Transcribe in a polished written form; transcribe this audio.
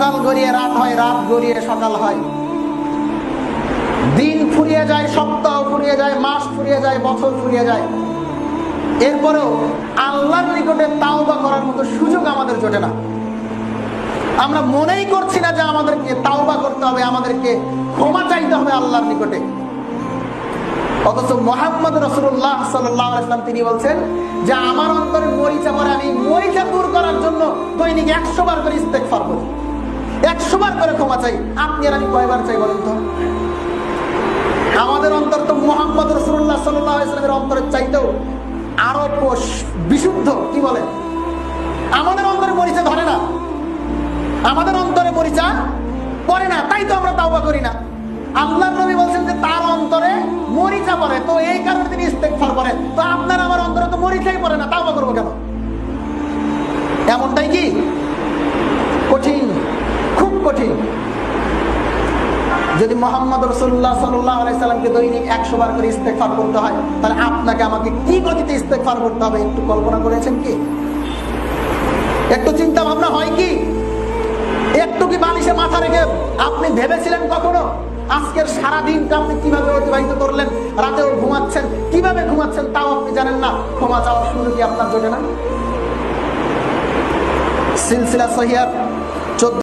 সকাল গড়িয়ে রাত হয়, রাত গড়িয়ে সকাল হয়, দিন ফুরিয়ে যায়, সপ্তাহ ফুরিয়ে যায়, মাস ফুরিয়ে যায়, বছর ফুরিয়ে যায়, এরপরেও আল্লাহর নিকটে তাওবা করার মতো সুযোগ আমাদের জোটে না। আমরা মনেই করছি না যে আমাদেরকে তাওবা করতে হবে, আমাদেরকে ক্ষমা চাইতে হবে আল্লাহর নিকটে। অথচ মুহাম্মদ রাসূলুল্লাহ সাল্লাল্লাহু আলাইহি ওয়াসাল্লাম তিনি বলছেন যে আমার অন্তরে মরিচা পড়ে, আমি মরিচা দূর করার জন্য দৈনিক 100 বার করে ইস্তেগফার করি, 100 বার করে ক্ষমা চাই। আপনি আর আমি কয়বার চাই বলেন তো? আমাদের অন্তর তো মুহাম্মদ রাসূলুল্লাহ সাল্লাল্লাহু আলাইহি ওয়াসাল্লামের অন্তরের চাইতেও আরো বিশুদ্ধ। কি বলেন? আমাদের অন্তরে মরিচা ধরে না, আমাদের অন্তরে মরিচা পড়ে না, তাই তো আমরা তাওবা করি না। আল্লাহর নবী বলছেন যে তার অন্তরে মরিচা পড়ে, তো এই কারণে তিনি ইস্তেগফার করেন। তো আপনার আমার অন্তরে তো মরিচাই পড়ে না, তাওবা করবো কেন? এমনটাই কি? কঠিন, খুব কঠিন। যদি মুহাম্মদ রাসূলুল্লাহ সাল্লাল্লাহু আলাইহি সাল্লামকে দৈনিক 100 বার করে ইস্তেগফার করতে হয়, তাহলে আপনাকে আমাকে কি গতিতে ইস্তেগফার করতে হবে একটু কল্পনা করেছেন কি? একটু চিন্তা ভাবনা হয় কি? একটু কি বালিশে মাথা রেখে আপনি ভেবেছিলেন কখনো আজকের সারা দিনটা আপনি কিভাবে অতিবাহিত করলেন? রাতেও ঘুমাচ্ছেন, কিভাবে ঘুমাচ্ছেন তাও আপনি জানেন না। ক্ষমা চাওয়ার সুযোগ কি আপনার জোটে না? সিলসিলা সহিহ